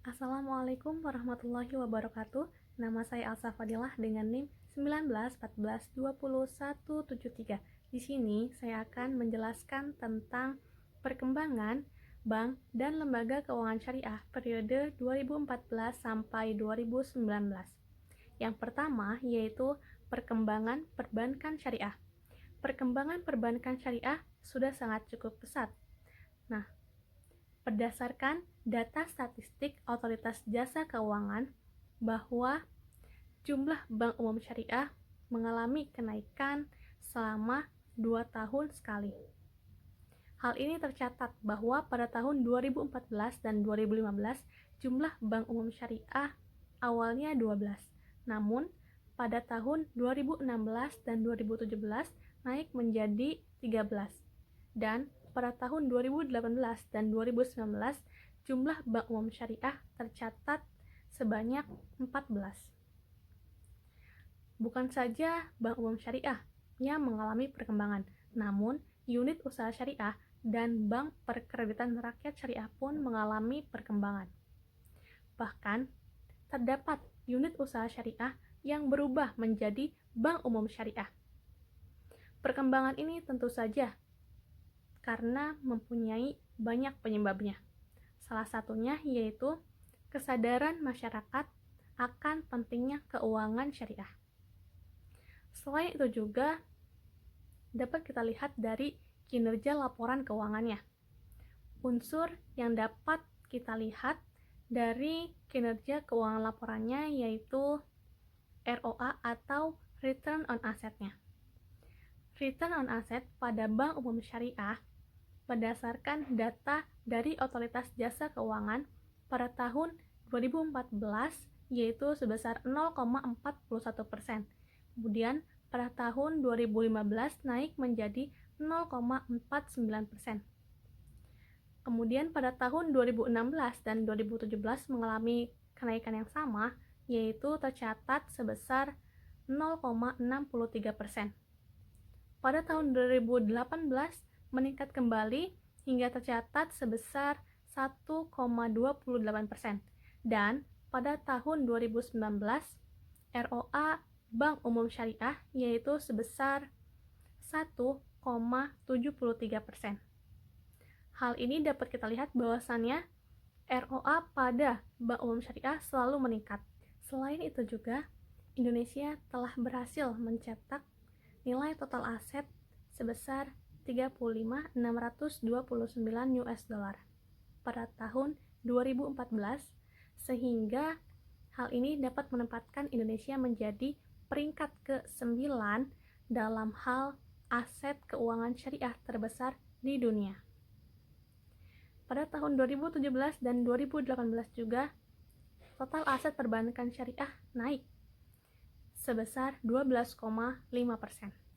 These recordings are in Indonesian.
Assalamualaikum warahmatullahi wabarakatuh. Nama saya Alsa Fadilah dengan NIM 1914202173. Di sini saya akan menjelaskan tentang perkembangan bank dan lembaga keuangan syariah periode 2014 sampai 2019. Yang pertama yaitu perkembangan perbankan syariah. Perkembangan perbankan syariah sudah sangat cukup pesat. Nah, berdasarkan data statistik Otoritas Jasa Keuangan bahwa jumlah bank umum syariah mengalami kenaikan selama 2 tahun sekali. Hal ini tercatat bahwa pada tahun 2014 dan 2015 jumlah bank umum syariah awalnya 12. Namun pada tahun 2016 dan 2017 naik menjadi 13. Dan pada tahun 2018 dan 2019, jumlah bank umum syariah tercatat sebanyak 14. Bukan saja bank umum syariah yang mengalami perkembangan, namun unit usaha syariah dan bank perkreditan rakyat syariah pun mengalami perkembangan. Bahkan, terdapat unit usaha syariah yang berubah menjadi bank umum syariah. Perkembangan ini tentu saja karena mempunyai banyak penyebabnya. Salah satunya yaitu kesadaran masyarakat akan pentingnya keuangan syariah. Selain itu juga dapat kita lihat dari kinerja laporan keuangannya. Unsur yang dapat kita lihat dari kinerja keuangan laporannya yaitu ROA atau Return on Asset-nya. Return on Asset pada bank umum syariah berdasarkan data dari Otoritas Jasa Keuangan pada tahun 2014 yaitu sebesar 0,41%. Kemudian pada tahun 2015 naik menjadi 0,49%. Kemudian pada tahun 2016 dan 2017 mengalami kenaikan yang sama yaitu tercatat sebesar 0,63%. Pada tahun 2018 meningkat kembali hingga tercatat sebesar 1,28%. Dan pada tahun 2019, ROA Bank Umum Syariah yaitu sebesar 1,73%. Hal ini dapat kita lihat bahwasannya ROA pada Bank Umum Syariah selalu meningkat. Selain itu juga, Indonesia telah berhasil mencetak nilai total aset sebesar 35.629 US dollar pada tahun 2014, sehingga hal ini dapat menempatkan Indonesia menjadi peringkat ke-9 dalam hal aset keuangan syariah terbesar di dunia. Pada tahun 2017 dan 2018 juga total aset perbankan syariah naik sebesar 12,5%.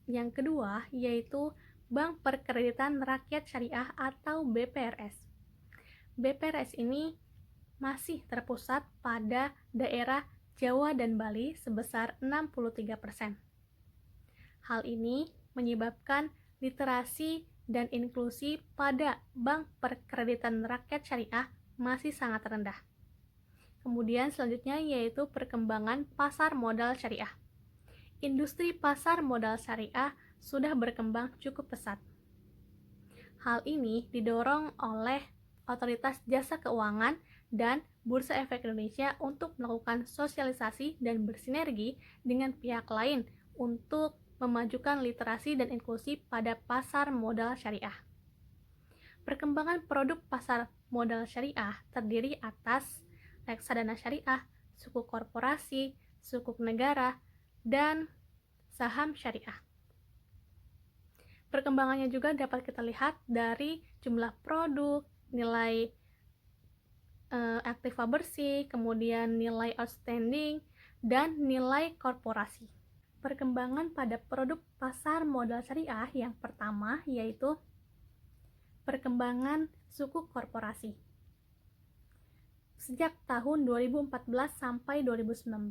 Yang kedua yaitu Bank Perkreditan Rakyat Syariah atau BPRS. BPRS ini masih terpusat pada daerah Jawa dan Bali sebesar 63%. Hal ini menyebabkan literasi dan inklusi pada Bank Perkreditan Rakyat Syariah masih sangat rendah. Kemudian selanjutnya yaitu perkembangan pasar modal syariah. Industri pasar modal syariah sudah berkembang cukup pesat. Hal ini didorong oleh Otoritas Jasa Keuangan dan Bursa Efek Indonesia untuk melakukan sosialisasi dan bersinergi dengan pihak lain untuk memajukan literasi dan inklusi pada pasar modal syariah. Perkembangan produk pasar modal syariah terdiri atas reksadana syariah, sukuk korporasi, sukuk negara, dan saham syariah. Perkembangannya juga dapat kita lihat dari jumlah produk, nilai aktiva bersih, kemudian nilai outstanding, dan nilai korporasi. Perkembangan pada produk pasar modal syariah yang pertama yaitu perkembangan sukuk korporasi. Sejak tahun 2014 sampai 2019,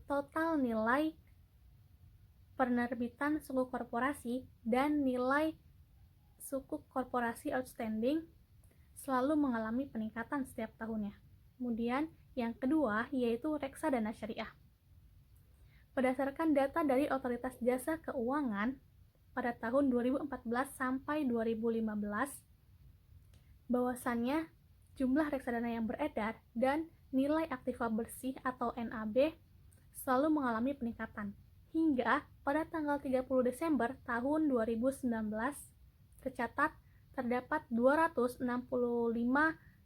total nilai penerbitan sukuk korporasi dan nilai sukuk korporasi outstanding selalu mengalami peningkatan setiap tahunnya. Kemudian yang kedua yaitu reksadana syariah. Berdasarkan data dari Otoritas Jasa Keuangan pada tahun 2014 sampai 2015, bahwasannya jumlah reksadana yang beredar dan nilai aktiva bersih atau NAB selalu mengalami peningkatan. Hingga pada tanggal 30 Desember tahun 2019 tercatat terdapat 265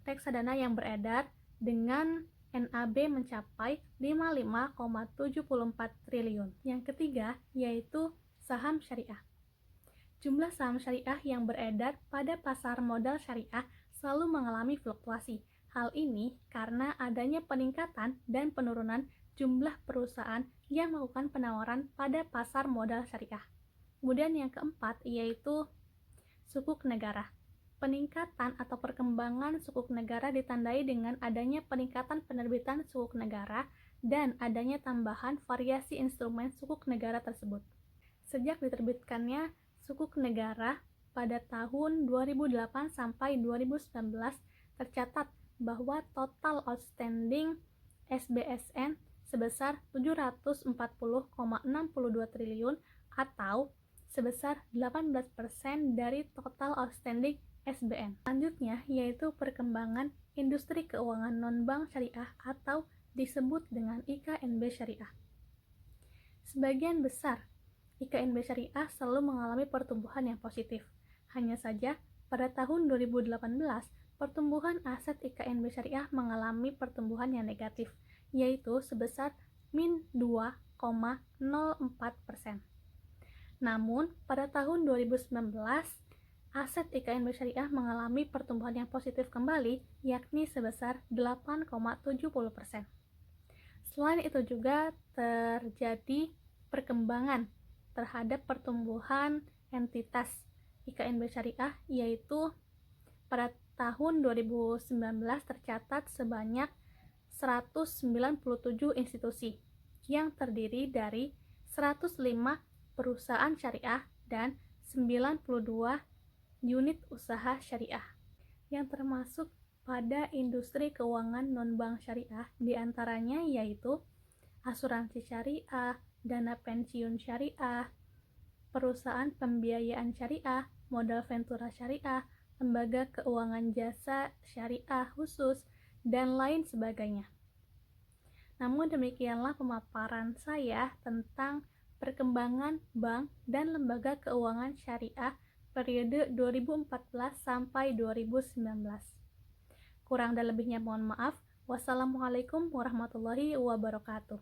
reksadana yang beredar dengan NAB mencapai 55,74 triliun. Yang ketiga yaitu saham syariah. Jumlah saham syariah yang beredar pada pasar modal syariah selalu mengalami fluktuasi. Hal ini karena adanya peningkatan dan penurunan jumlah perusahaan yang melakukan penawaran pada pasar modal syariah. Kemudian yang keempat yaitu sukuk negara. Peningkatan atau perkembangan sukuk negara ditandai dengan adanya peningkatan penerbitan sukuk negara dan adanya tambahan variasi instrumen sukuk negara tersebut. Sejak diterbitkannya sukuk negara pada tahun 2008 sampai 2019 tercatat bahwa total outstanding SBSN sebesar 740,62 triliun atau sebesar 18% dari total outstanding SBN. Selanjutnya yaitu perkembangan industri keuangan non-bank syariah atau disebut dengan IKNB syariah. Sebagian besar IKNB syariah selalu mengalami pertumbuhan yang positif. Hanya saja pada tahun 2018 pertumbuhan aset IKNB syariah mengalami pertumbuhan yang negatif, yaitu sebesar min 2,04%. Namun pada tahun 2019 aset IKNB syariah mengalami pertumbuhan yang positif kembali, yakni sebesar 8,70%. Selain itu juga terjadi perkembangan terhadap pertumbuhan entitas IKNB syariah, yaitu pada tahun 2019 tercatat sebanyak 197 institusi yang terdiri dari 105 perusahaan syariah dan 92 unit usaha syariah yang termasuk pada industri keuangan non-bank syariah, diantaranya yaitu asuransi syariah, dana pensiun syariah, perusahaan pembiayaan syariah, modal ventura syariah, lembaga keuangan jasa syariah khusus, dan lain sebagainya. Namun demikianlah pemaparan saya tentang perkembangan bank dan lembaga keuangan syariah periode 2014 sampai 2019. Kurang dan lebihnya mohon maaf. Wassalamualaikum warahmatullahi wabarakatuh.